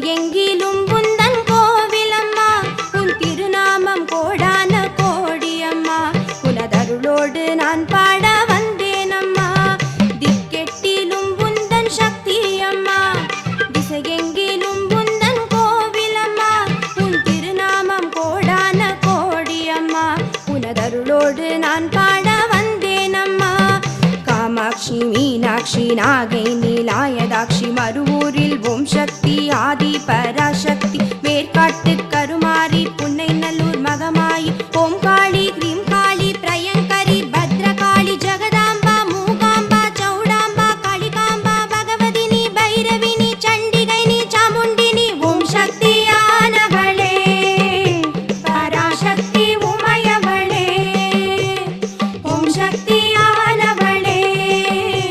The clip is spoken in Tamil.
திசையெங்கிலும் உந்தன் கோவிலம்மா, உன் திருநாமம் கோடான கோடியம்மா, உனதருளோடு நான் பாட வந்தேனம்மா. திக்கெட்டிலும் உந்தன் சக்தியம்மா, திசையெங்கிலும் உந்தன் கோவிலம்மா, உன் திருநாமம் கோடான கோடியம்மா, உனதருளோடு நான் பாட வந்தேனம்மா. காமாட்சி மீனாட்சி நாகை நீலாயதாட்சி மருவூரில் ஓம் சக்தி ஆதி பராசக்தி வேர்காட்டு கருமாரி புன்னை